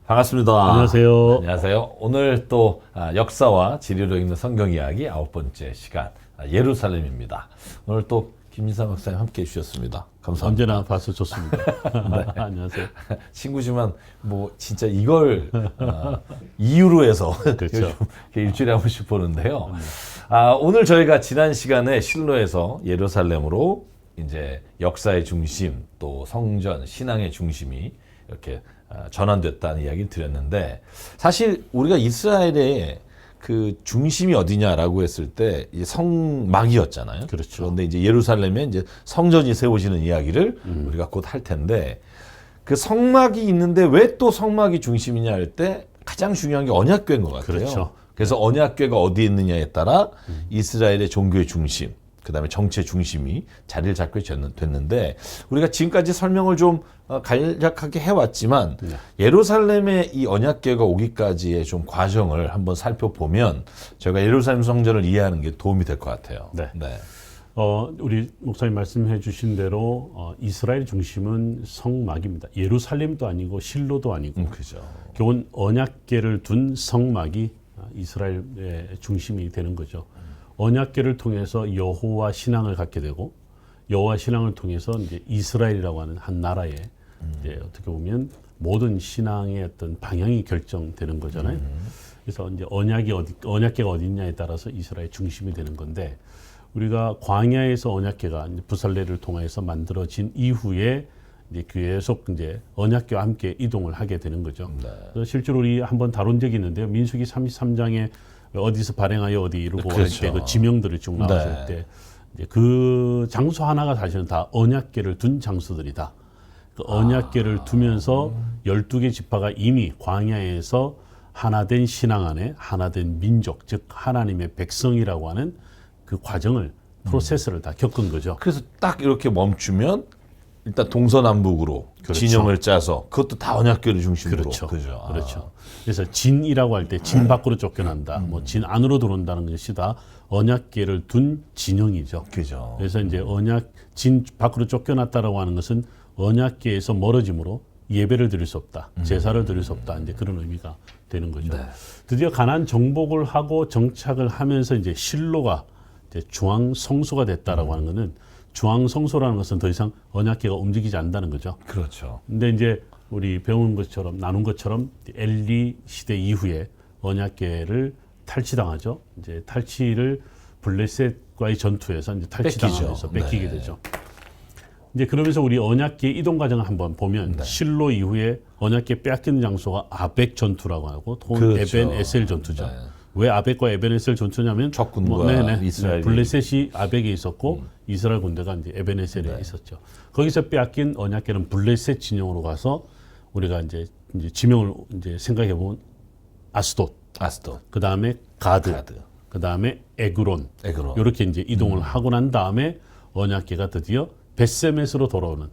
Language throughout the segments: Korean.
반갑습니다. 안녕하세요. 안녕하세요. 오늘 또 역사와 지리로 읽는 성경 이야기 9번째 시간 예루살렘입니다. 오늘 또 김민상 박사님 함께 해주셨습니다. 감사합니다. 언제나 봐서 좋습니다. 네. 안녕하세요. 친구지만 뭐 진짜 이걸 이유로 해서 그렇죠. 일주일에 한 번씩 보는데요. 오늘 저희가 지난 시간에 실로에서 예루살렘으로 이제 역사의 중심 또 성전 신앙의 중심이 이렇게 전환됐다는 이야기를 드렸는데, 사실 우리가 이스라엘의 그 중심이 어디냐라고 했을 때 이제 성막이었잖아요. 그렇죠. 그런데 이제 예루살렘에 이제 성전이 세워지는 이야기를 우리가 곧 할 텐데, 그 성막이 있는데 왜 또 성막이 중심이냐 할 때 가장 중요한 게 언약궤인 것 같아요. 그렇죠. 그래서 언약궤가 어디에 있느냐에 따라 이스라엘의 종교의 중심, 그 다음에 정치의 중심이 자리를 잡게 됐는데, 우리가 지금까지 설명을 좀 간략하게 해왔지만 예루살렘의 이 언약궤가 오기까지의 좀 과정을 한번 살펴보면 저희가 예루살렘 성전을 이해하는 게 도움이 될 것 같아요. 네. 네. 우리 목사님 말씀해 주신 대로 이스라엘 중심은 성막입니다. 예루살렘도 아니고 실로도 아니고 그죠. 결국은 언약궤를 둔 성막이 이스라엘의 중심이 되는 거죠. 언약궤를 통해서 여호와 신앙을 갖게 되고, 여호와 신앙을 통해서 이제 이스라엘이라고 하는 한 나라의 이제 어떻게 보면 모든 신앙의 어떤 방향이 결정되는 거잖아요. 그래서 이제 언약궤가 어디 있냐에 따라서 이스라엘 중심이 되는 건데, 우리가 광야에서 언약궤가 부살레를 통해서 만들어진 이후에 이제 계속 이제 언약궤와 함께 이동을 하게 되는 거죠. 네. 그래서 실제로 우리 한번 다룬 적이 있는데요. 민수기 33장에 어디서 발행하여 어디 이루고 할 그렇죠. 때 그 지명들이 쭉 나왔을 네. 때 이제 그 장소 하나가 사실은 다 언약궤를 둔 장소들이다. 그 언약궤를 두면서 12개 지파가 이미 광야에서 하나된 신앙 안에 하나된 민족, 즉 하나님의 백성이라고 하는 그 과정을 프로세스를 다 겪은 거죠. 그래서 딱 이렇게 멈추면 일단 동서남북으로 그렇죠. 진영을 짜서, 그것도 다 언약궤를 중심으로. 그렇죠. 그죠. 그렇죠. 그래서 진이라고 할 때 진 밖으로 쫓겨난다. 뭐 진 안으로 들어온다는 것이 다 언약궤를 둔 진영이죠. 그죠. 그래서 이제 진 밖으로 쫓겨났다라고 하는 것은 언약궤에서 멀어짐으로 예배를 드릴 수 없다, 제사를 드릴 수 없다, 이제 그런 의미가 되는 거죠. 네. 드디어 가나안 정복을 하고 정착을 하면서 이제 실로가 이제 중앙 성소가 됐다라고 하는 것은, 중앙 성소라는 것은 더 이상 언약궤가 움직이지 않는다는 거죠. 그렇죠. 근데 이제 우리 배운 것처럼 나눈 것처럼 엘리 시대 이후에 언약궤를 탈취당하죠. 이제 탈취를 블레셋과의 전투에서 이제 탈취당하면서 뺏기게 네. 되죠. 이제 그러면서 우리 언약궤 이동 과정을 한번 보면 실로 이후에 언약궤 빼앗기는 장소가 아벡 전투라고 하고 또 그렇죠. 에벤 에셀 전투죠. 네. 왜 아벡과 에벤 에셀 전투냐면 적군과 이스라엘이. 블레셋이 아벡에 있었고 이스라엘 군대가 이제 에벤 에셀에 있었죠. 거기서 빼앗긴 언약궤는 블레셋 진영으로 가서 우리가 이제 지명을 이제 생각해 보면 아스돗, 그 다음에 가드, 그 다음에 에그론. 이렇게 이제 이동을 하고 난 다음에 언약궤가 드디어 벳세메스로 돌아오는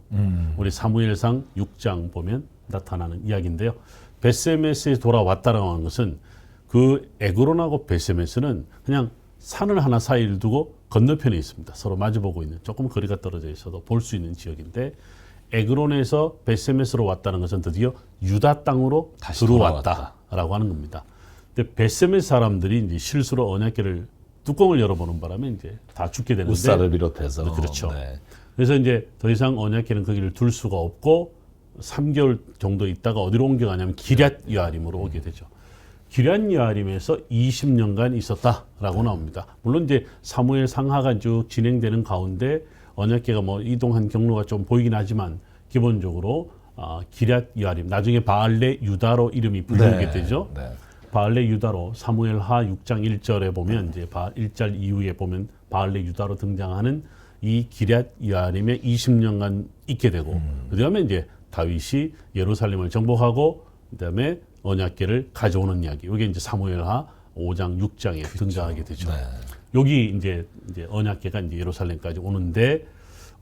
우리 사무엘상 6장 보면 나타나는 이야기인데요. 벳세메스에 돌아왔다라고 하는 것은 그 에그론하고 벳세메스는 그냥 산을 하나 사이를 두고 건너편에 있습니다. 서로 마주보고 있는, 조금 거리가 떨어져 있어도 볼 수 있는 지역인데, 에그론에서 벳세메스로 왔다는 것은 드디어 유다 땅으로 다시 들어왔다라고 하는 겁니다. 근데 벳세메스 사람들이 이제 실수로 언약궤를 뚜껑을 열어보는 바람에 이제 다 죽게 되는데, 우사를 비롯해서. 그렇죠. 네. 그래서 이제 더 이상 언약궤는 거기를 둘 수가 없고 3개월 정도 있다가 어디로 옮겨가냐면 기럇 여아림으로 오게 되죠. 기럇 여아림에서 20년간 있었다라고 나옵니다. 물론 이제 사무엘 상하가 쭉 진행되는 가운데 언약궤가 뭐 이동한 경로가 좀 보이긴 하지만, 기본적으로 기럇 여아림, 나중에 바알레 유다로 이름이 불리게 되죠. 네. 바알레 유다로 사무엘하 6장 1절에 보면 이제 1절 이후에 보면 바알레 유다로 등장하는 이 기럇 여아림에 20년간 있게 되고, 그다음에 이제 다윗이 예루살렘을 정복하고 그다음에 언약궤를 가져오는 이야기. 이게 이제 사무엘하 5장 6장에 등장하게 되죠. 네. 여기 이제 언약궤가 이제 예루살렘까지 오는데,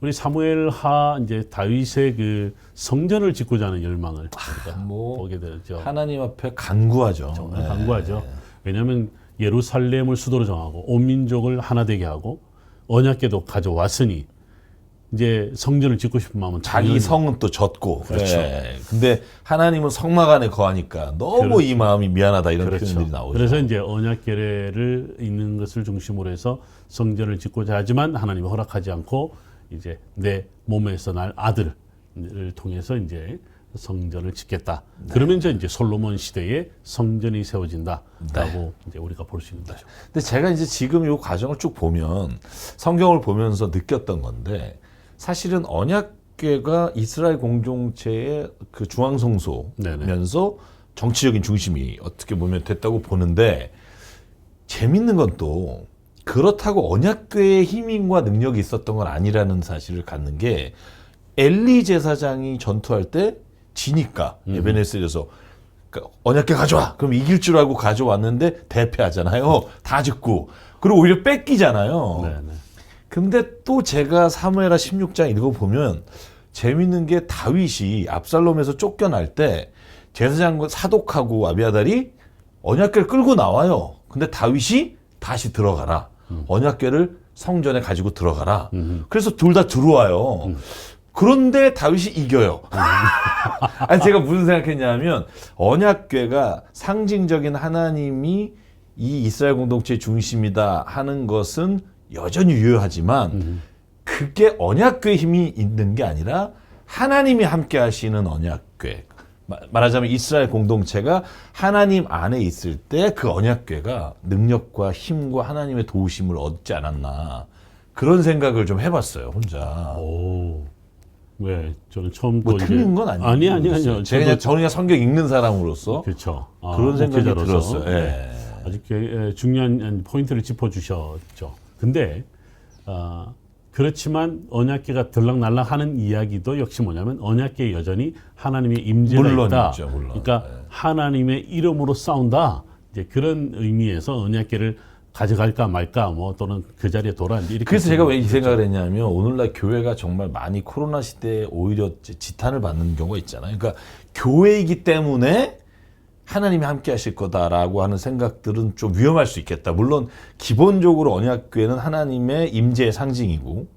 우리 사무엘하 이제 다윗의 그 성전을 짓고자 하는 열망을 우리가 보게 되죠. 하나님 앞에 간구하죠. 정말 간구하죠. 왜냐하면 예루살렘을 수도로 정하고 온 민족을 하나 되게 하고 언약궤도 가져왔으니 이제 성전을 짓고 싶은 마음은 자기 당연히 성은 또 졌고. 그렇죠. 예. 근데 하나님은 성막 안에 거하니까 너무 이 마음이 미안하다 이런 표현들이 나오죠. 그래서 이제 언약 계례를 있는 것을 중심으로 해서 성전을 짓고자 하지만 하나님이 허락하지 않고 이제 내 몸에서 날 아들을 통해서 이제 성전을 짓겠다. 그러면서 이제 솔로몬 시대에 성전이 세워진다라고 이제 우리가 볼 수 있는 거죠. 근데 제가 이제 지금 이 과정을 쭉 보면 성경을 보면서 느꼈던 건데 사실은 언약궤가 이스라엘 공동체의 그 중앙성소면서 정치적인 중심이 어떻게 보면 됐다고 보는데 재밌는 건 또 그렇다고 언약궤의 힘과 능력이 있었던 건 아니라는 사실을 갖는 게 엘리 제사장이 전투할 때 지니까 에베네셀에서 그러니까 언약궤 가져와. 그럼 이길 줄 알고 가져왔는데 대패하잖아요. 다 죽고. 그리고 오히려 뺏기잖아요. 네네. 근데 또 제가 사무엘하 16장 읽어보면 재밌는 게 다윗이 압살롬에서 쫓겨날 때 제사장과 사독하고 아비아달이 언약궤를 끌고 나와요. 근데 다윗이 다시 들어가라. 언약궤를 성전에 가지고 들어가라. 그래서 둘 다 들어와요. 그런데 다윗이 이겨요. 아니 제가 무슨 생각했냐면 언약궤가 상징적인 하나님이 이 이스라엘 공동체의 중심이다 하는 것은 여전히 유효하지만 그게 언약궤의 힘이 있는 게 아니라 하나님이 함께 하시는 언약궤. 말하자면 이스라엘 공동체가 하나님 안에 있을 때 그 언약궤가 능력과 힘과 하나님의 도우심을 얻지 않았나 그런 생각을 좀 해봤어요 혼자. 오, 왜 저는 처음 뭐 또 틀린 건 아니에요. 아니요. 제가 그냥 성경 읽는 사람으로서 그렇죠. 그런 생각이 목회자로서. 들었어요. 예. 아주 중요한 포인트를 짚어주셨죠. 근데 그렇지만 언약궤가 들락날락하는 이야기도 역시 뭐냐면 언약궤에 여전히 하나님의 임재가 물론 있다. 있죠, 물론. 그러니까 하나님의 이름으로 싸운다. 이제 그런 의미에서 언약궤를 가져갈까 말까 뭐 또는 그 자리에 둬라 이렇게. 그래서 제가 왜 이 생각을 했냐면 오늘날 교회가 정말 많이 코로나 시대에 오히려 지탄을 받는 경우가 있잖아요. 그러니까 교회이기 때문에 하나님이 함께 하실 거다라고 하는 생각들은 좀 위험할 수 있겠다. 물론 기본적으로 언약궤는 하나님의 임재의 상징이고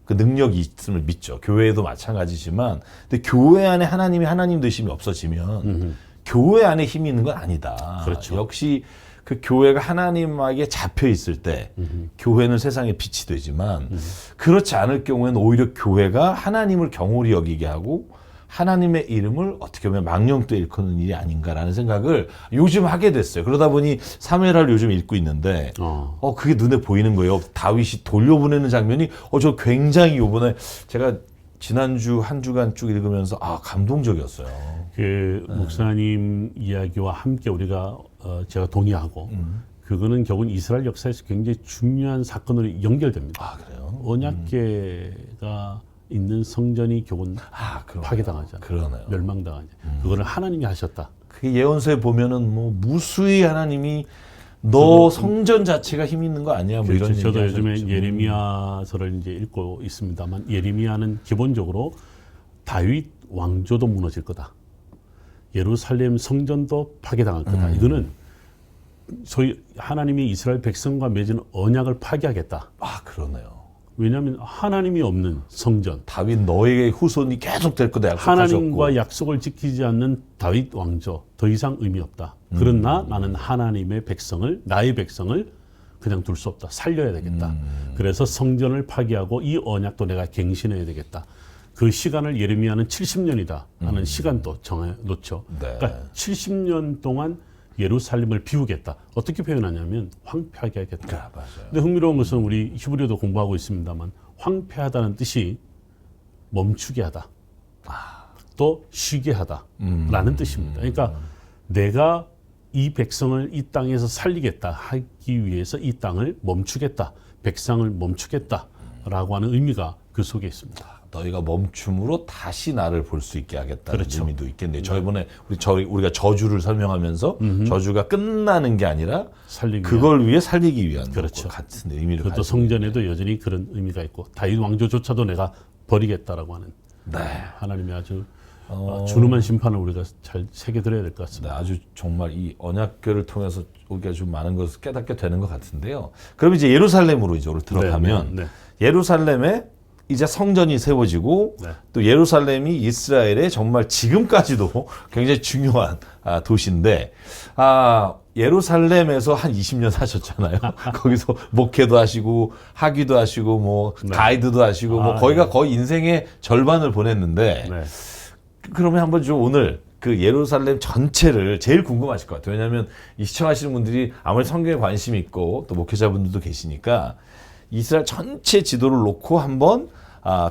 그 능력이 있음을 믿죠. 교회도 마찬가지지만 근데 교회 안에 하나님이 하나님 되심이 없어지면 교회 안에 힘이 있는 건 아니다. 그렇죠. 역시 그 교회가 하나님에게 잡혀 있을 때 교회는 세상의 빛이 되지만 그렇지 않을 경우에는 오히려 교회가 하나님을 경홀히 여기게 하고 하나님의 이름을 어떻게 보면 망령되이 일컫는 일이 아닌가라는 생각을 요즘 하게 됐어요. 그러다 보니 사무엘하를 요즘 읽고 있는데 그게 눈에 보이는 거예요. 다윗이 돌려보내는 장면이 저 굉장히 요번에 제가 지난주 한 주간 쭉 읽으면서 감동적이었어요. 그 목사님 이야기와 함께 우리가 제가 동의하고 그거는 결국 이스라엘 역사에서 굉장히 중요한 사건으로 연결됩니다. 그래요? 언약궤가 있는 성전이 결국은 파괴당하잖아요. 그러네요. 멸망당하죠. 그거를 하나님이 하셨다. 그 예언서에 보면은 뭐 무수히 하나님이 너 성전 자체가 힘 있는 거 아니야? 뭐 그렇죠. 이런 저도 얘기 요즘에 하셨죠. 예레미야서를 이제 읽고 있습니다만 예레미야는 기본적으로 다윗 왕조도 무너질 거다. 예루살렘 성전도 파괴당할 거다. 이거는 소위 하나님이 이스라엘 백성과 맺은 언약을 파괴하겠다. 그러네요. 왜냐하면 하나님이 없는 성전, 다윗 너에게 후손이 계속 될 거다 약속하셨고 하나님과 약속을 지키지 않는 다윗 왕조 더 이상 의미 없다. 그러나 나는 하나님의 백성을 나의 백성을 그냥 둘 수 없다. 살려야 되겠다. 그래서 성전을 파괴하고 이 언약도 내가 갱신해야 되겠다. 그 시간을 예레미야는 70년이다 하는 시간도 정해 놓죠. 네. 그러니까 70년 동안 예루살렘을 비우겠다. 어떻게 표현하냐면 황폐하게 하겠다. 맞아요. 근데 흥미로운 것은 우리 히브리어도 공부하고 있습니다만 황폐하다는 뜻이 멈추게 하다. 또 쉬게 하다라는 뜻입니다. 그러니까 내가 이 백성을 이 땅에서 살리겠다 하기 위해서 이 땅을 멈추겠다. 백성을 멈추겠다라고 하는 의미가 그 속에 있습니다. 너희가 멈춤으로 다시 나를 볼 수 있게 하겠다는 그렇죠. 의미도 있겠네요. 저번에 우리가 저주를 설명하면서 저주가 끝나는 게 아니라 그걸 위해 살리기 위한 그렇죠. 것과 같은 의미를 그것도 가지고 성전에도 여전히 그런 의미가 있고 다윗 왕조조차도 내가 버리겠다라고 하는 하나님의 아주 준엄한 심판을 우리가 잘 새겨들어야 될 것 같습니다. 아주 정말 이 언약궤를 통해서 우리가 좀 많은 것을 깨닫게 되는 것 같은데요. 그럼 이제 예루살렘으로 이제 들어가면 네. 예루살렘에 이제 성전이 세워지고 네. 또 예루살렘이 이스라엘의 정말 지금까지도 굉장히 중요한 도시인데 예루살렘에서 한 20년 사셨잖아요. 거기서 목회도 하시고 학위도 하시고 뭐 네. 가이드도 하시고 뭐 거기가 거의 인생의 절반을 보냈는데 네. 그러면 한번 좀 오늘 그 예루살렘 전체를 제일 궁금하실 것 같아요. 왜냐하면 이 시청하시는 분들이 아무리 성경에 관심이 있고 또 목회자분들도 계시니까 이스라엘 전체 지도를 놓고 한번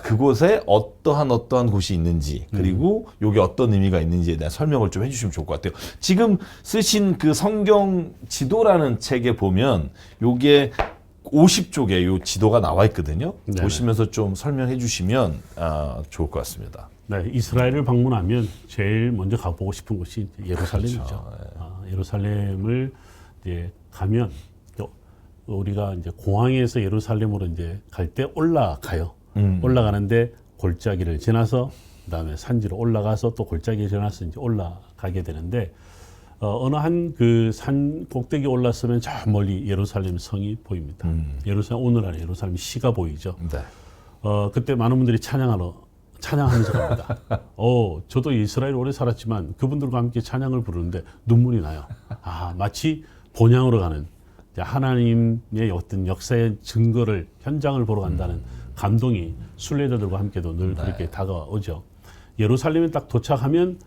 그곳에 어떠한 곳이 있는지 그리고 요게 어떤 의미가 있는지에 대한 설명을 좀 해주시면 좋을 것 같아요. 지금 쓰신 그 성경 지도라는 책에 보면 요게 50쪽에 요 지도가 나와 있거든요. 네네. 보시면서 좀 설명해 주시면 좋을 것 같습니다. 네, 이스라엘을 방문하면 제일 먼저 가보고 싶은 곳이 예루살렘이죠. 그렇죠. 예루살렘을 이제 가면 또 우리가 이제 공항에서 예루살렘으로 이제 갈 때 올라가요. 올라가는데 골짜기를 지나서 그다음에 산지로 올라가서 또 골짜기를 지나서 이제 올라가게 되는데 어느 한 그 산 꼭대기 올랐으면 저 멀리 예루살렘 성이 보입니다. 예루살렘 오늘날 예루살렘 시가 보이죠. 네. 그때 많은 분들이 찬양하면서 갑니다. 저도 이스라엘 오래 살았지만 그분들과 함께 찬양을 부르는데 눈물이 나요. 마치 본향으로 가는 하나님의 어떤 역사의 증거를 현장을 보러 간다는 감동이 순례자들과 함께도 늘 그렇게 다가오죠. 예루살렘에 딱 도착하면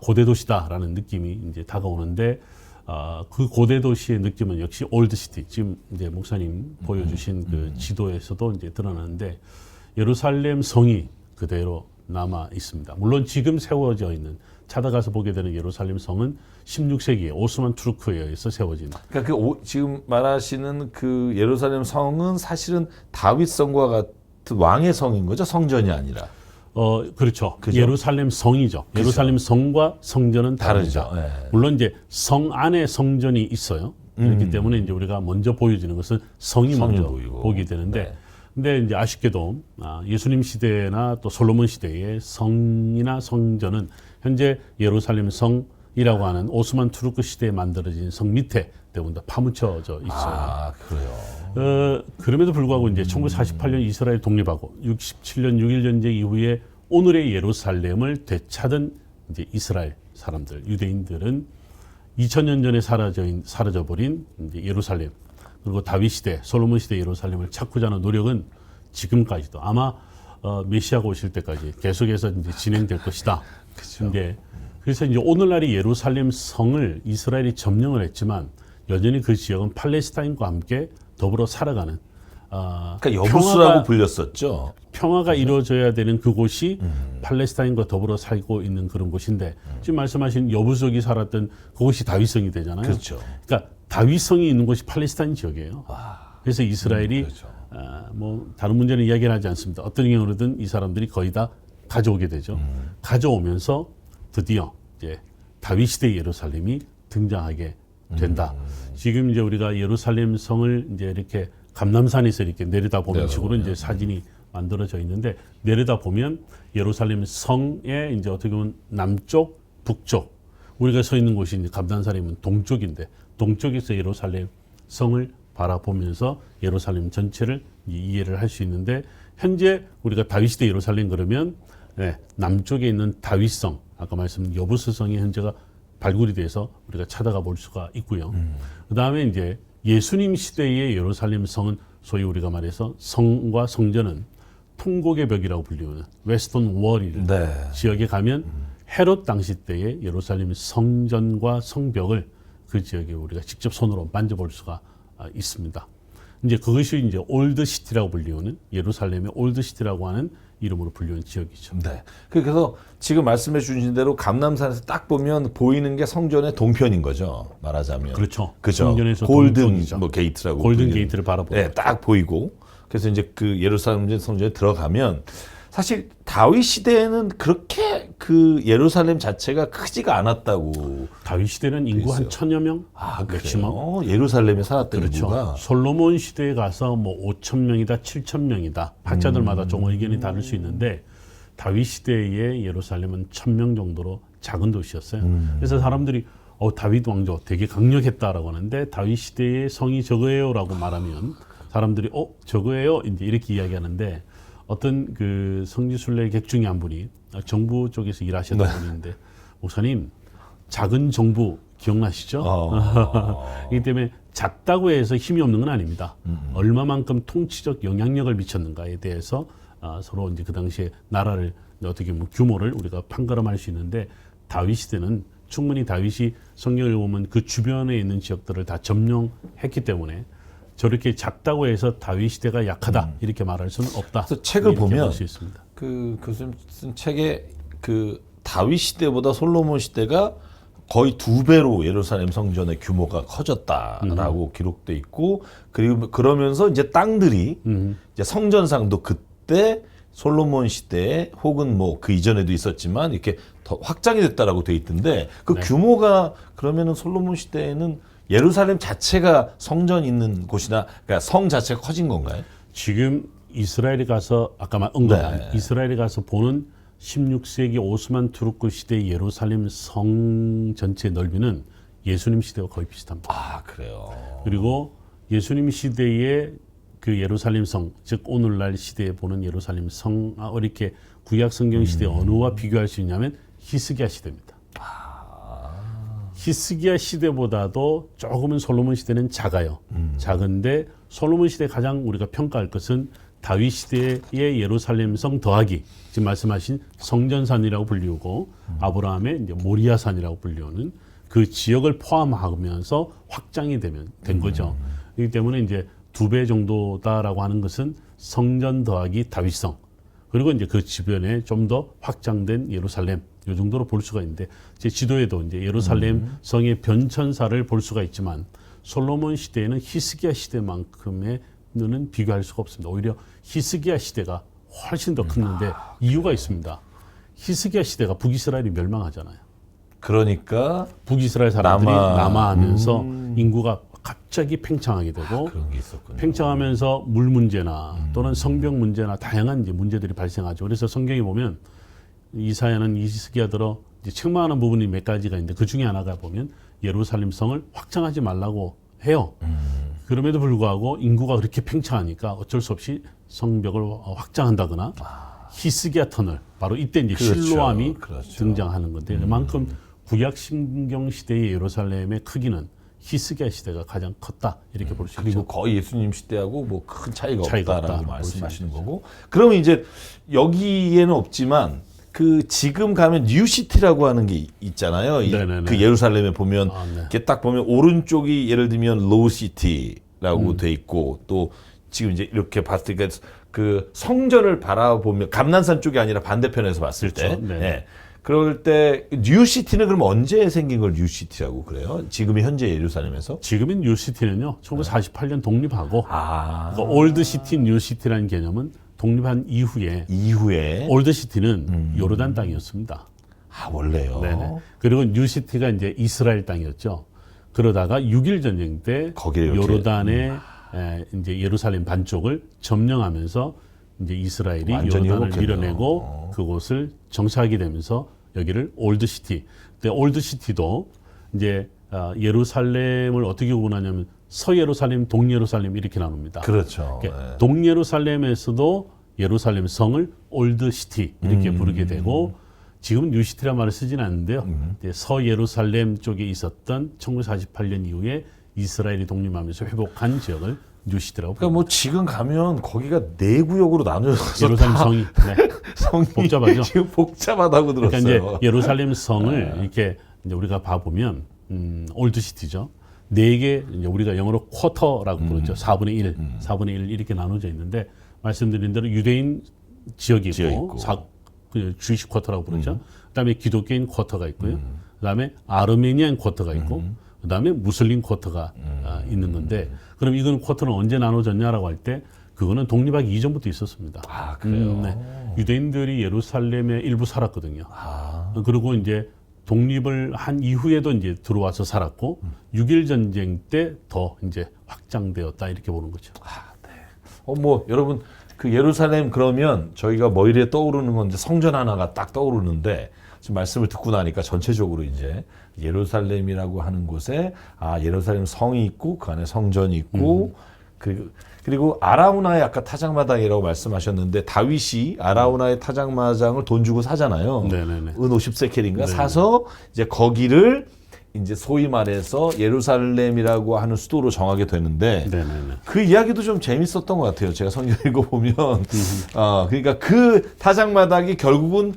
고대 도시다라는 느낌이 이제 다가오는데 그 고대 도시의 느낌은 역시 올드 시티. 지금 이제 목사님 보여주신 그 지도에서도 이제 드러나는데 예루살렘 성이 그대로 남아 있습니다. 물론 지금 세워져 있는 찾아가서 보게 되는 예루살렘 성은 16세기에 오스만 투르크에 의해서 세워진. 그러니까 지금 말하시는 그 예루살렘 성은 사실은 다윗 성과 같은 왕의 성인 거죠, 성전이 아니라. 그렇죠. 그죠? 예루살렘 성이죠. 그죠? 예루살렘 성과 성전은 다르죠. 다르죠. 네. 물론 이제 성 안에 성전이 있어요. 그렇기 때문에 이제 우리가 먼저 보여지는 것은 성이 먼저 보이고. 보게 되는데, 네. 근데 이제 아쉽게도 예수님 시대나 또 솔로몬 시대의 성이나 성전은 현재 예루살렘 성이라고 하는 오스만 투르크 시대에 만들어진 성 밑에 대부분 다 파묻혀져 있어요. 그래요. 그럼에도 불구하고 이제 1948년 이스라엘 독립하고 67년 6.1 전쟁 이후에 오늘의 예루살렘을 되찾은 이제 이스라엘 사람들, 유대인들은 2000년 전에 사라져버린 이제 예루살렘, 그리고 다윗 시대, 솔로몬 시대 예루살렘을 찾고자 하는 노력은 지금까지도 아마 메시아가 오실 때까지 계속해서 이제 진행될 것이다. 그렇죠. 그래서 이제 오늘날의 예루살렘 성을 이스라엘이 점령을 했지만 여전히 그 지역은 팔레스타인과 함께 더불어 살아가는 그러니까 여부수라고 불렸었죠. 평화가 이루어져야 되는 그곳이 팔레스타인과 더불어 살고 있는 그런 곳인데 지금 말씀하신 여부족이 살았던 그곳이 다윗성이 되잖아요. 그렇죠. 그러니까 다윗성이 있는 곳이 팔레스타인 지역이에요. 그래서 이스라엘이 그렇죠. 뭐 다른 문제는 이야기를 하지 않습니다. 어떤 경우로든 이 사람들이 거의 다 가져오게 되죠. 가져오면서 드디어 이제 다윗 시대 예루살렘이 등장하게 된다. 지금 이제 우리가 예루살렘 성을 이제 이렇게 감람산에서 이렇게 내려다보는 식으로 이제 사진이 만들어져 있는데 내려다 보면 예루살렘 성의 이제 어떻게 보면 남쪽, 북쪽 우리가 서 있는 곳이 이제 감람산이면 동쪽인데 동쪽에서 예루살렘 성을 바라보면서 예루살렘 전체를 이해를 할 수 있는데 현재 우리가 다윗 시대 예루살렘 그러면 남쪽에 있는 다윗성 아까 말씀드린 여부스 성이 현재가 발굴이 돼서 우리가 찾아가 볼 수가 있고요. 그다음에 이제 예수님 시대의 예루살렘 성은 소위 우리가 말해서 성과 성전은 통곡의 벽이라고 불리는 웨스턴 월이라는 지역에 가면 헤롯 당시 때의 예루살렘 성전과 성벽을 그 지역에 우리가 직접 손으로 만져볼 수가 있습니다. 이제 그것이 이제 올드 시티라고 불리는 예루살렘의 올드 시티라고 하는 이름으로 불리는 지역이죠. 네. 그래서 지금 말씀해 주신 대로 감람산에서 딱 보면 보이는 게 성전의 동편인 거죠. 말하자면. 그렇죠. 그죠. 성전에서 골든 동쪽이죠. 뭐 게이트라고. 골든 불리는. 게이트를 바라보고. 네, 딱 보이고. 그래서 이제 그 예루살렘 성전에 들어가면 사실 다윗 시대에는 그렇게 그 예루살렘 자체가 크지가 않았다고. 다윗 시대는 인구 한 1000여 명? 맥시멈. 그래요? 예루살렘에 살았던 그렇죠. 인구가. 솔로몬 시대에 가서 뭐 5,000명이다, 7,000명이다. 학자들마다 좀 의견이 다를 수 있는데 다윗 시대의 예루살렘은 1,000명 정도로 작은 도시였어요. 그래서 사람들이 다윗 왕조 되게 강력했다라고 하는데 다윗 시대의 성이 저거예요라고 말하면 사람들이 저거예요 이제 이렇게 이야기하는데 어떤 그 성지순례 객 중에 한 분이 정부 쪽에서 일하셨던 분인데 목사님 작은 정부 기억나시죠? 이기 때문에 작다고 해서 힘이 없는 건 아닙니다. 얼마만큼 통치적 영향력을 미쳤는가에 대해서 서로 이제 그 당시에 나라를 어떻게 뭐 규모를 우리가 판가름할 수 있는데 다윗 시대는 충분히 다윗이 성경을 보면 그 주변에 있는 지역들을 다 점령했기 때문에 저렇게 작다고 해서 다윗 시대가 약하다 이렇게 말할 수는 없다. 그래서 책을 보면 수 있습니다. 그 교수님 쓴 책에 그 다윗 시대보다 솔로몬 시대가 거의 2배로 예루살렘 성전의 규모가 커졌다라고 기록돼 있고 그리고 그러면서 이제 땅들이 이제 성전상도 그때 솔로몬 시대에 혹은 뭐 그 이전에도 있었지만 이렇게 더 확장이 됐다라고 돼 있던데 그 규모가 그러면은 솔로몬 시대에는 예루살렘 자체가 성전 있는 곳이나 그러니까 성 자체가 커진 건가요? 지금 이스라엘에 가서 아까 언급한 이스라엘에 가서 보는 16세기 오스만 투르크 시대 예루살렘 성 전체의 넓이는 예수님 시대와 거의 비슷합니다. 아 그래요. 그리고 예수님 시대의 그 예루살렘 성, 즉 오늘날 시대에 보는 예루살렘 성, 이렇게 구약 성경 시대 어느와 비교할 수 있냐면 히스기야 시대입니다. 히스기야 시대보다도 조금은 솔로몬 시대는 작아요. 작은데 솔로몬 시대 가장 우리가 평가할 것은 다윗 시대의 예루살렘 성 더하기 지금 말씀하신 성전산이라고 불리우고 아브라함의 이제 모리아산이라고 불리우는 그 지역을 포함하면서 확장이 된 거죠. 그렇기 때문에 이제 2배 정도다라고 하는 것은 성전 더하기 다윗성 그리고 이제 그 주변에 좀 더 확장된 예루살렘 이 정도로 볼 수가 있는데 제 지도에도 이제 예루살렘 성의 변천사를 볼 수가 있지만 솔로몬 시대에는 히스기야 시대만큼의 는 비교할 수가 없습니다. 오히려 히스기야 시대가 훨씬 더 컸는데 이유가 있습니다. 히스기야 시대가 북이스라엘이 멸망하잖아요. 그러니까 북이스라엘 사람들이 남하하면서 인구가 갑자기 팽창하게 되고 그런 게 있었군요. 팽창하면서 물 문제나 또는 성병 문제나 다양한 이제 문제들이 발생하죠. 그래서 성경에 보면 이사야는 히스기야 들어 이제 책망하는 부분이 몇 가지가 있는데 그 중에 하나가 보면 예루살렘 성을 확장하지 말라고 해요. 그럼에도 불구하고 인구가 그렇게 팽창하니까 어쩔 수 없이 성벽을 확장한다거나 히스기야 터널 바로 이때 이제 실로암이 등장하는 건데 그만큼 구약 신경 시대의 예루살렘의 크기는 히스기야 시대가 가장 컸다 이렇게 볼 수 있죠. 그리고 거의 예수님 시대하고 뭐 큰 차이가 없다라고 말씀하시는 있죠. 거고. 그러면 이제 여기에는 없지만 그 지금 가면 뉴시티라고 하는 게 있잖아요. 그 예루살렘에 보면 이렇게 딱 보면 오른쪽이 예를 들면 로우시티라고 돼 있고 또 지금 이제 이렇게 봤을 때 그 성전을 바라보면 감난산 쪽이 아니라 반대편에서 봤을 때 네. 그럴 때 뉴시티는 그럼 언제 생긴 걸 뉴시티라고 그래요? 지금의 현재 예루살렘에서? 지금의 뉴시티는요 1948년 독립하고 그러니까 올드시티 뉴시티라는 개념은 독립한 이후에 올드시티는 요르단 땅이었습니다. 아 원래요? 네네. 그리고 뉴시티가 이제 이스라엘 땅이었죠. 그러다가 6.1 전쟁 때 요르단의 이제 예루살렘 반쪽을 점령하면서 이제 이스라엘이 요르단을 밀어내고 그곳을 정착하게 되면서 여기를 올드시티. 근데 올드시티도 이제 예루살렘을 어떻게 구분하냐면 서예루살렘, 동예루살렘 이렇게 나눕니다. 그렇죠. 그러니까 동예루살렘에서도 예루살렘 성을 올드시티 이렇게 부르게 되고 지금은 뉴시티란 말을 쓰지는 않는데요. 서예루살렘 쪽에 있었던 1948년 이후에 이스라엘이 독립하면서 회복한 지역을 뉴시티라고 그러니까 뭐 지금 가면 거기가 네 구역으로 나눠져서 예루살렘 성이 성이 복잡하죠. 지금 복잡하다고 들었어요. 그러니까 이제 예루살렘 성을 이렇게 이제 우리가 봐보면 올드시티죠. 네 개 이제 우리가 영어로 쿼터라고 부르죠. 4분의 1, 4분의 1 이렇게 나눠져 있는데 말씀드린 대로 유대인 지역이 있고 그 주이시 쿼터라고 부르죠. 그다음에 기독교인 쿼터가 있고요. 그다음에 아르메니안 쿼터가 있고 그다음에 무슬림 쿼터가 있는 건데 그럼 이건 쿼터는 언제 나눠졌냐라고 할 때 그거는 독립하기 이전부터 있었습니다. 아 그래요? 네. 유대인들이 예루살렘에 일부 살았거든요. 그리고 이제 독립을 한 이후에도 이제 들어와서 살았고 6.1 전쟁 때 더 이제 확장되었다 이렇게 보는 거죠. 네. 뭐 여러분 그 예루살렘 그러면 저희가 머리에 떠오르는 건 이제 성전 하나가 딱 떠오르는데 지금 말씀을 듣고 나니까 전체적으로 이제 예루살렘이라고 하는 곳에 예루살렘 성이 있고 그 안에 성전이 있고 그리고 아라우나의 아까 타작마당이라고 말씀하셨는데 다윗이 아라우나의 타작마당을 돈 주고 사잖아요. 네네네. 은 50세켈인가 네네. 사서 이제 거기를 이제 소위 말해서 예루살렘이라고 하는 수도로 정하게 되는데 네네네. 그 이야기도 좀 재밌었던 것 같아요. 제가 성경 읽어보면 그러니까 그 타작마당이 결국은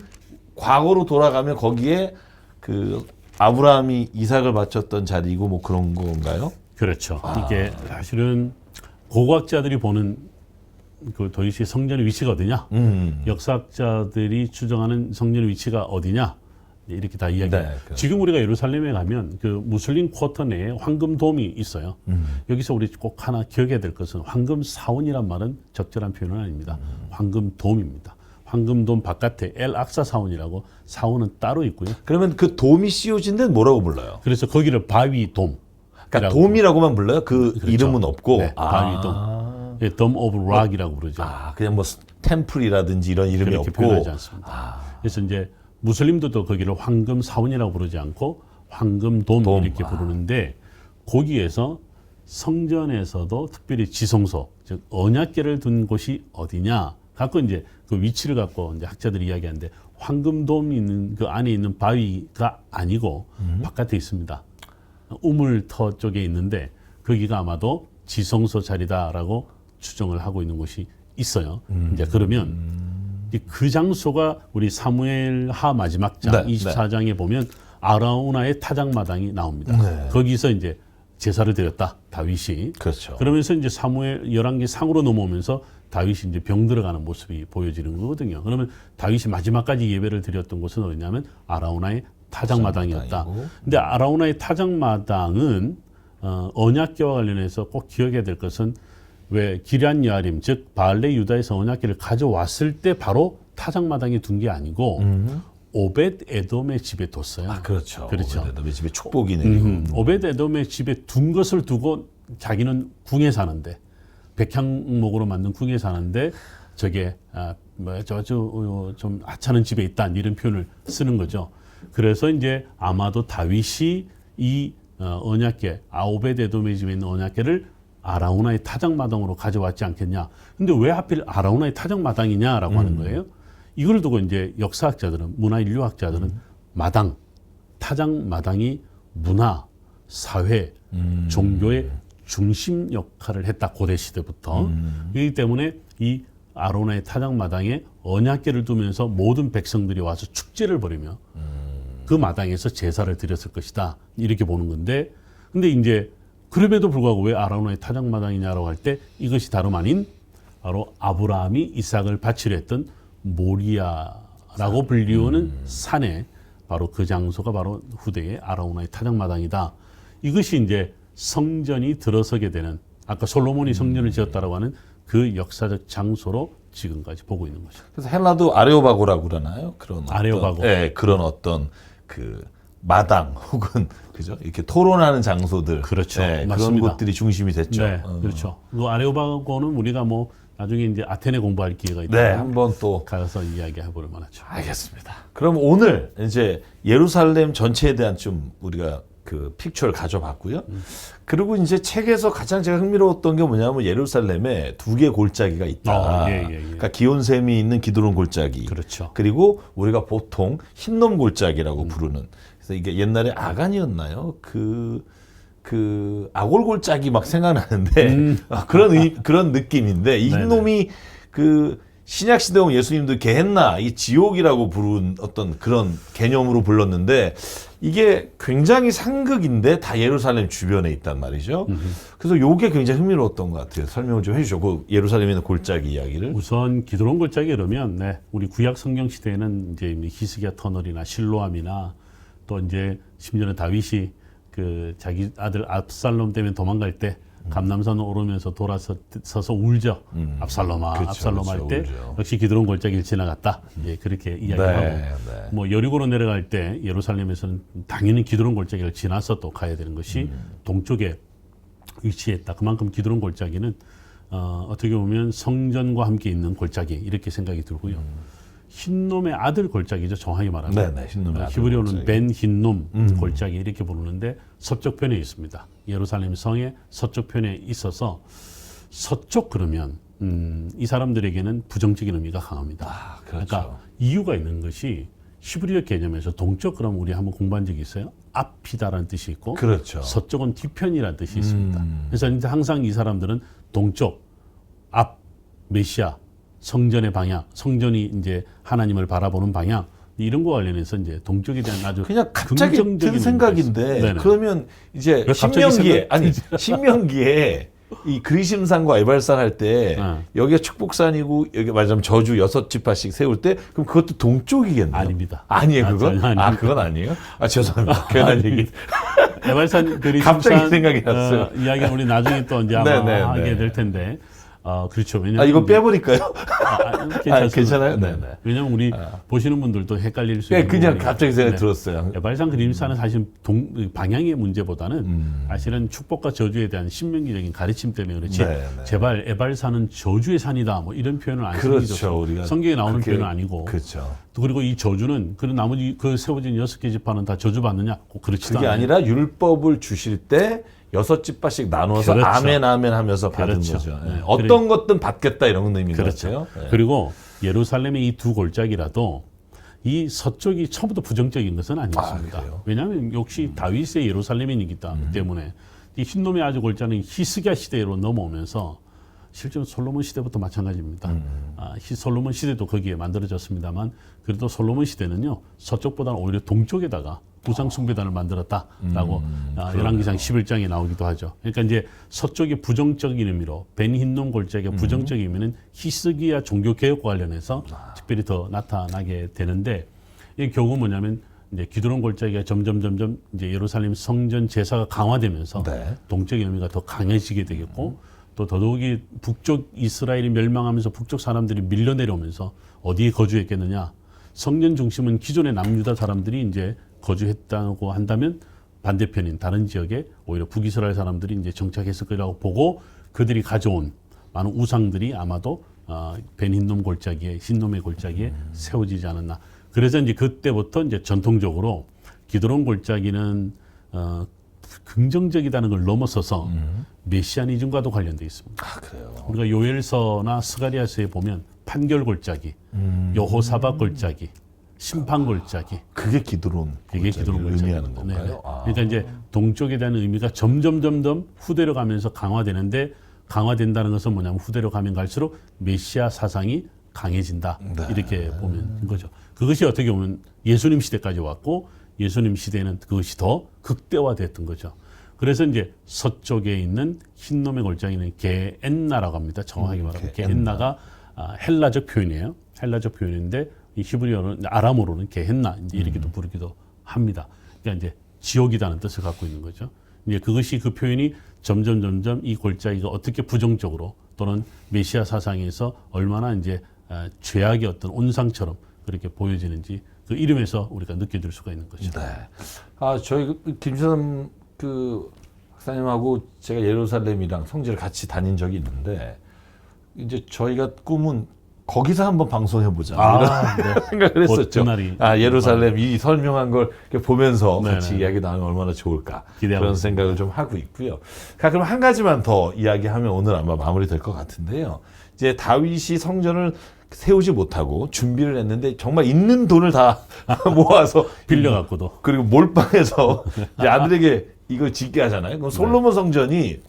과거로 돌아가면 거기에 그 아브라함이 이삭을 바쳤던 자리고 뭐 그런 건가요? 그렇죠. 이게 사실은 고고학자들이 보는 그 도시의 성전의 위치가 어디냐, 역사학자들이 추정하는 성전의 위치가 어디냐, 이렇게 다 이야기해요. 네, 그렇죠. 지금 우리가 예루살렘에 가면 그 무슬림 쿼터 내에 황금돔이 있어요. 여기서 우리 꼭 하나 기억해야 될 것은 황금 사원이란 말은 적절한 표현은 아닙니다. 황금돔입니다. 황금돔 바깥에 엘 악사 사원이라고 사원은 따로 있고요. 그러면 그 돔이 씌워진 데는 뭐라고 불러요? 그래서 거기를 바위돔. 그러니까 돔이라고만 불러요? 그 그렇죠. 이름은 없고. 네, 바위돔. 예, 돔 오브 락이라고 부르죠. 그냥 뭐 템플이라든지 이런 이름이 그렇게 없고. 표현하지 않습니다. 그래서 이제 무슬림들도 거기를 황금 사원이라고 부르지 않고 황금돔 이렇게 부르는데 거기에서 성전에서도 특별히 지성소, 즉 언약궤를 둔 곳이 어디냐 갖고 이제 그 위치를 갖고 이제 학자들이 이야기하는데 황금돔이 있는 그 안에 있는 바위가 아니고 바깥에 있습니다. 우물터 쪽에 있는데 거기가 아마도 지성소 자리다라고 추정을 하고 있는 곳이 있어요. 이제 그러면 그 장소가 우리 사무엘 하 마지막 장 네, 24장에 보면 아라우나의 타작마당이 나옵니다. 네. 거기서 이제 제사를 드렸다 다윗이. 그렇죠. 그러면서 이제 사무엘 11기 상으로 넘어오면서 다윗이 이제 병 들어가는 모습이 보여지는 거거든요. 그러면 다윗이 마지막까지 예배를 드렸던 곳은 어디냐면 아라우나의 타작마당이었다. 근데 아라우나의 타작마당은 언약궤와 관련해서 꼭 기억해야 될 것은 왜 기럇 여아림 즉 바알레 유다에서 언약궤를 가져왔을 때 바로 타작마당에 둔 게 아니고 오벳 에돔의 집에 뒀어요. 그렇죠. 그렇죠. 오벳 에돔의 집에 축복이 내리고. 오벳 에돔의 집에 둔 것을 두고 자기는 궁에 사는데 백향목으로 만든 궁에 사는데 저게 좀 하찮은 집에 있다 이런 표현을 쓰는 거죠. 그래서 이제 아마도 다윗이 이 언약궤 오벳 에돔의 집에 있는 언약궤를 아라우나의 타작마당으로 가져왔지 않겠냐. 근데 왜 하필 아라우나의 타작마당이냐라고 하는 거예요. 이걸 두고 이제 역사학자들은 문화인류학자들은 타작마당이 문화, 사회, 종교의 중심 역할을 했다 고대 시대부터. 그렇기 때문에 이 아라우나의 타작마당에 언약궤를 두면서 모든 백성들이 와서 축제를 벌이며 그 마당에서 제사를 드렸을 것이다 이렇게 보는 건데, 근데 이제 그럼에도 불구하고 왜 아라우나의 타작마당이냐라고 할 때 이것이 다름 아닌 바로 아브라함이 이삭을 바치려 했던 모리아라고 불리우는 산에 바로 그 장소가 바로 후대의 아라우나의 타작마당이다. 이것이 이제 성전이 들어서게 되는 아까 솔로몬이 성전을 지었다라고 하는 그 역사적 장소로 지금까지 보고 있는 거죠. 그래서 헬라도 아레오바고라고 그러나요? 그런 아레오바고. 네, 그런 어떤 그 마당 혹은 그죠? 이렇게 토론하는 장소들. 그렇죠. 네, 그런 맞습니다. 곳들이 중심이 됐죠. 네, 그렇죠. 그 아레오바고는 우리가 뭐 나중에 이제 아테네 공부할 기회가 네, 있다면 한번 또 가서 이야기해 볼 만하죠. 알겠습니다. 그럼 오늘 이제 예루살렘 전체에 대한 좀 우리가 그 픽처를 가져봤고요. 그리고 이제 책에서 가장 제가 흥미로웠던 게 뭐냐면 예루살렘에 두 개의 골짜기가 있다. 예. 그러니까 기온샘이 있는 기드론 골짜기. 그렇죠. 그리고 우리가 보통 흰놈 골짜기라고 부르는. 그래서 이게 옛날에 아간이었나요? 그 아골 골짜기 막 생각나는데 그런 느낌인데 이 흰놈이 그 신약 시대 온 예수님도 게헨나 이 지옥이라고 부른 어떤 그런 개념으로 불렀는데 이게 굉장히 상극인데 다 예루살렘 주변에 있단 말이죠. 그래서 요게 굉장히 흥미로웠던 것 같아요. 설명을 좀 해주죠. 그 예루살렘에 있는 골짜기 이야기를. 우선 기드론 골짜기 그러면 우리 구약 성경 시대에는 이제 히스기야 터널이나 실로암이나 또 이제 심지어는 다윗이 그 자기 아들 압살롬 때문에 도망갈 때 감남산 오르면서 돌아서서 울죠. 압살롬아, 그렇죠, 압살롬 할 때 울죠. 역시 기드론 골짜기를 지나갔다. 예, 그렇게 이야기하고 뭐 여리고로 내려갈 때 예루살렘에서는 당연히 기드론 골짜기를 지나서 또 가야 되는 것이 동쪽에 위치했다. 그만큼 기드론 골짜기는 어떻게 보면 성전과 함께 있는 골짜기 이렇게 생각이 들고요. 흰놈의 아들 골짜기죠. 정확히 말하면. 네네, 흰놈의 아들 히브리어는 골짜기. 벤 흰놈 골짜기 이렇게 부르는데 서쪽 편에 있습니다. 예루살렘 성의 서쪽 편에 있어서 서쪽 그러면 이 사람들에게는 부정적인 의미가 강합니다. 아, 그렇죠. 그러니까 이유가 있는 것이 히브리어 개념에서 동쪽 그럼 우리 한번 공부한 적이 있어요. 앞이다라는 뜻이 있고 그렇죠. 서쪽은 뒤편이라는 뜻이 있습니다. 그래서 이제 항상 이 사람들은 동쪽, 앞, 메시아, 성전의 방향, 성전이 이제 하나님을 바라보는 방향 이런 거 관련해서 이제 동쪽에 대한 아주 그냥 갑자기 든 긍정적인 생각인데 의미가 있어요. 그러면 이제 왜 갑자기 신명기에 신명기에 이 그리심산과 에발산 할 때 여기가 축복산이고 여기 말하자면 저주 6지파씩 세울 때 그럼 그것도 동쪽이겠네요. 아닙니다. 아니에요, 그건? 전혀 아닙니다. 그건 아니에요? 죄송합니다. 괜한 얘기. 에발산 그리심산 갑자기 생각이 났어요. 이야기는 우리 나중에 또 이제 아마 네, 하게 네. 될 텐데. 그렇죠. 왜냐면 이거 빼버릴까요? 괜찮습니다. 괜찮아요? 네. 네. 왜냐면 우리 보시는 분들도 헷갈릴 수 네, 있는 그냥 부분이 갑자기 생각이 네. 들었어요. 에발산 그림산은 사실 방향의 문제보다는 사실은 축복과 저주에 대한 신명기적인 가르침 때문에 그렇지. 네, 네. 제발 에발산은 저주의 산이다. 뭐 이런 표현을 안 그렇죠. 쓰죠. 우리가 성경에 나오는 그렇게- 표현은 아니고. 그렇죠. 또 그리고 이 저주는 그 나머지 그 세워진 6개 지파는 다 저주받느냐? 꼭 그렇지도 그게 않아요. 아니라 율법을 주실 때 6지파씩 나눠서 그렇죠. 아멘 아멘 하면서 받은 그렇죠. 거죠. 네. 어떤 것든 받겠다 이런 의미인 그렇죠. 것 같아요. 네. 그리고 예루살렘의 이 두 골짜기라도 이 서쪽이 처음부터 부정적인 것은 아니었습니다. 그래요? 왜냐하면 역시 다윗의 예루살렘이기 때문에 이 흰놈의 아주 골짜기는 히스기야 시대로 넘어오면서 실제로 솔로몬 시대부터 마찬가지입니다. 솔로몬 시대도 거기에 만들어졌습니다만 그래도 솔로몬 시대는요 서쪽보다는 오히려 동쪽에다가 우상 숭배단을 만들었다라고 열왕기상 11장에 나오기도 하죠. 그러니까 이제 서쪽이 부정적인 의미로 벤 흰놈 골짜기가 부정적인 의미는 히스기야 종교 개혁과 관련해서 특별히 더 나타나게 되는데 이 결국 뭐냐면 이제 기드론 골짜기가 점점 이제 예루살렘 성전 제사가 강화되면서 네. 동적인 의미가 더 강해지게 되겠고 또 더더욱이 북쪽 이스라엘이 멸망하면서 북쪽 사람들이 밀려 내려오면서 어디에 거주했겠느냐? 성전 중심은 기존의 남유다 사람들이 이제 거주했다고 한다면 반대편인 다른 지역에 오히려 북이스라엘 사람들이 이제 정착했을 거라고 보고 그들이 가져온 많은 우상들이 아마도 벤흰놈 골짜기에 흰놈의 골짜기에 세워지지 않았나. 그래서 이제 그때부터 이제 전통적으로 기드론 골짜기는 긍정적이다는 걸 넘어서서 메시아니즘과도 관련되어 있습니다. 그래요. 우리가 요엘서나 스가리아서에 보면 판결 골짜기, 여호사밧 골짜기, 심판 골짜기. 그게 기드론 이게 기드론 골짜기 의미하는 건가요? 그러니까 이제 동쪽에 대한 의미가 점점 후대로 가면서 강화되는데 강화된다는 것은 뭐냐면 후대로 가면 갈수록 메시아 사상이 강해진다. 이렇게 보면 거죠. 그것이 어떻게 보면 예수님 시대까지 왔고 예수님 시대에는 그것이 더 극대화됐던 거죠. 그래서 이제 서쪽에 있는 흰놈의 골짜기는 게엔나라고 합니다. 정확하게 말하면 게엔나가 헬라적 표현이에요. 헬라적 표현인데 이 히브리어는 아람어로는 게헨나 이제 이렇게도 부르기도 합니다. 그러니까 이제 지옥이라는 뜻을 갖고 있는 거죠. 이제 그것이 그 표현이 점점 이 골짜기가 어떻게 부정적으로 또는 메시아 사상에서 얼마나 이제 죄악의 어떤 온상처럼 그렇게 보여지는지 그 이름에서 우리가 느껴질 수가 있는 거죠. 네. 저희 김수남 그 박사님하고 제가 예루살렘이랑 성지를 같이 다닌 적이 있는데 이제 저희가 꿈은 거기서 한번 방송해보자 이런 생각을 했었죠. 그날이 예루살렘 이 설명한 걸 이렇게 보면서 같이 네네. 이야기 나누면 얼마나 좋을까 기대하고 그런 있습니다. 생각을 좀 하고 있고요. 그럼 한 가지만 더 이야기하면 오늘 아마 마무리될 것 같은데요. 이제 다윗이 성전을 세우지 못하고 준비를 했는데 정말 있는 돈을 다 모아서 빌려갖고도 그리고 몰빵해서 이제 아들에게 이걸 짓게 하잖아요. 그럼 솔로몬 성전이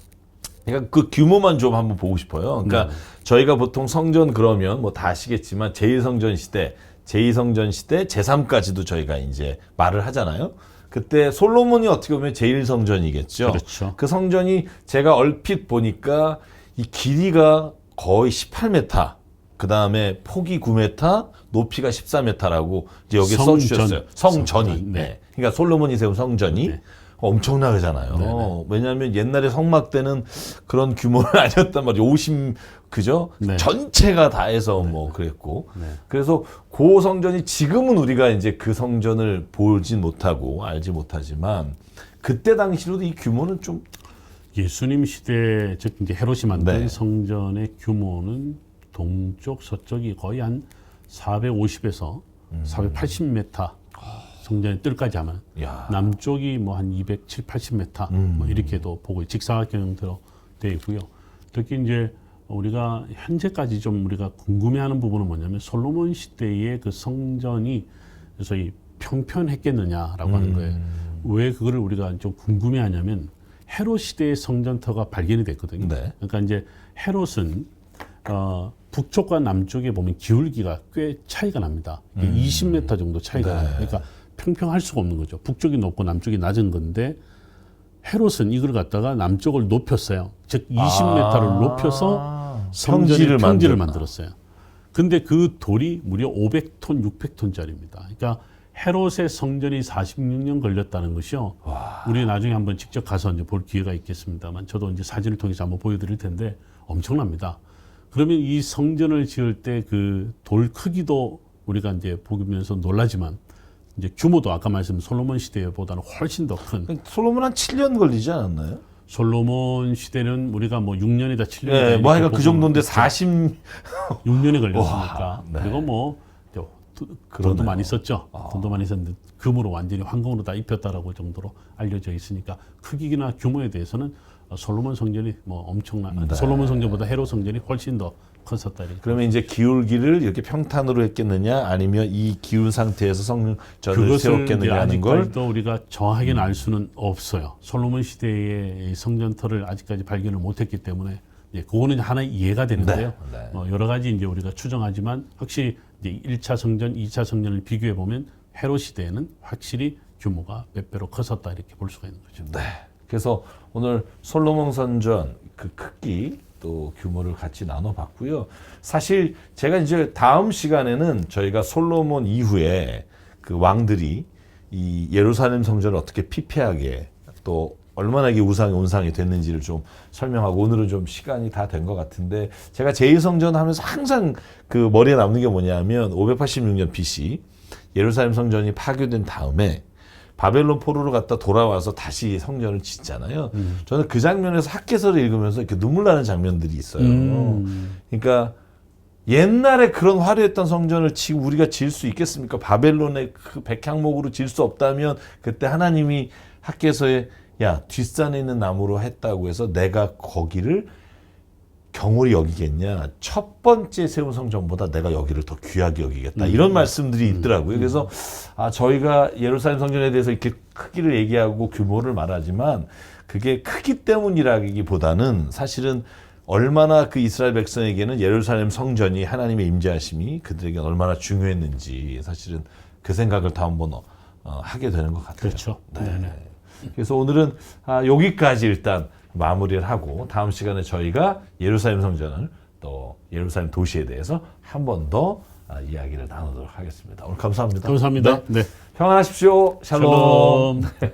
그러니까 그 규모만 좀 한번 보고 싶어요. 그러니까 저희가 보통 성전 그러면 뭐 다 아시겠지만 제1성전 시대, 제2성전 시대, 제3까지도 저희가 이제 말을 하잖아요. 그때 솔로몬이 어떻게 보면 제1성전이겠죠. 그렇죠. 그 성전이 제가 얼핏 보니까 이 길이가 거의 18m, 그 다음에 폭이 9m, 높이가 14m라고 이제 여기 성전. 써주셨어요. 성전이. 성전, 네. 네. 그러니까 솔로몬이 세운 성전이 엄청나잖아요. 네네. 왜냐하면 옛날에 성막 때는 그런 규모는 아니었단 말이에요. 50, 그죠? 네. 전체가 다 해서 뭐 그랬고. 그래서 그 성전이 지금은 우리가 이제 그 성전을 보진 못하고 알지 못하지만 그때 당시로도 이 규모는 좀 예수님 시대 즉 이제 헤롯이 만든 네. 성전의 규모는 동쪽 서쪽이 거의 한 450에서 480m 성전의 뜰까지 하면 야. 남쪽이 뭐 한 270, 80m 뭐 이렇게도 보고 직사각형으로 되어 있고요. 특히 이제 우리가 현재까지 좀 우리가 궁금해하는 부분은 뭐냐면 솔로몬 시대의 그 성전이 소위 평평했겠느냐라고 하는 거예요. 왜 그거를 우리가 좀 궁금해하냐면 헤롯 시대의 성전터가 발견이 됐거든요. 네. 그러니까 이제 헤롯은 북쪽과 남쪽에 보면 기울기가 꽤 차이가 납니다. 20m 정도 차이가 나요. 그러니까 평평할 수가 없는 거죠. 북쪽이 높고 남쪽이 낮은 건데 헤롯은 이걸 갖다가 남쪽을 높였어요. 즉 20m를 높여서 성전의 평지를 만들었어요. 근데 그 돌이 무려 500톤, 600톤짜리입니다. 그러니까 헤롯의 성전이 46년 걸렸다는 것이요. 우리 나중에 한번 직접 가서 이제 볼 기회가 있겠습니다만 저도 이제 사진을 통해서 한번 보여드릴 텐데 엄청납니다. 그러면 이 성전을 지을 때 그 돌 크기도 우리가 이제 보면서 놀라지만 이제 규모도 아까 말씀 솔로몬 시대보다는 훨씬 더 큰. 솔로몬 한 7년 걸리지 않았나요? 솔로몬 시대는 우리가 뭐 6년이다 7년이다. 네, 뭐 하여간 그 정도인데 6년이 걸렸으니까. 와, 네. 그리고 뭐 돈도 많이 썼죠. 돈도 많이 썼는데 금으로 완전히 황금으로 다 입혔다라고 정도로 알려져 있으니까 크기나 규모에 대해서는 솔로몬 성전이 뭐 엄청난 솔로몬 성전보다 헤롯 성전이 훨씬 더 컸었다. 그러면 이제 기울기를 이렇게 평탄으로 했겠느냐 아니면 이 기운 상태에서 성전을 세웠겠느냐 하는 걸 아직까지도 우리가 정확하게는 알 수는 없어요. 솔로몬 시대의 성전터를 아직까지 발견을 못했기 때문에 그거는 하나의 이해가 되는데요. 네. 여러 가지 이제 우리가 추정하지만 확실히 이제 1차 성전, 2차 성전을 비교해 보면 헤롯 시대에는 확실히 규모가 몇 배로 컸었다 이렇게 볼 수가 있는 거죠. 네. 그래서 오늘 솔로몬 성전 그 크기 또 규모를 같이 나눠봤고요. 사실 제가 이제 다음 시간에는 저희가 솔로몬 이후에 그 왕들이 이 예루살렘 성전을 어떻게 피폐하게 또 얼마나 이게 온상이 됐는지를 좀 설명하고 오늘은 좀 시간이 다 된 것 같은데 제가 제2성전 하면서 항상 그 머리에 남는 게 뭐냐면 586년 BC 예루살렘 성전이 파괴된 다음에 바벨론 포로로 갔다 돌아와서 다시 성전을 짓잖아요. 저는 그 장면에서 학개서를 읽으면서 이렇게 눈물 나는 장면들이 있어요. 그러니까 옛날에 그런 화려했던 성전을 지금 우리가 지을 수 있겠습니까? 바벨론의 그 백향목으로 지을 수 없다면 그때 하나님이 학개서에 야 뒷산에 있는 나무로 했다고 해서 내가 거기를 경홀히 여기겠냐. 첫 번째 세운 성전보다 내가 여기를 더 귀하게 여기겠다. 이런 말씀들이 있더라고요. 그래서 저희가 예루살렘 성전에 대해서 이렇게 크기를 얘기하고 규모를 말하지만 그게 크기 때문이라기보다는 사실은 얼마나 그 이스라엘 백성에게는 예루살렘 성전이 하나님의 임재하심이 그들에게 얼마나 중요했는지 사실은 그 생각을 다 한번 하게 되는 것 같아요. 그렇죠. 네. 그래서 오늘은 여기까지 일단 마무리를 하고 다음 시간에 저희가 예루살렘 성전을 또 예루살렘 도시에 대해서 한 번 더 이야기를 나누도록 하겠습니다. 오늘 감사합니다. 감사합니다. 네. 평안하십시오. 샬롬. 샬롬.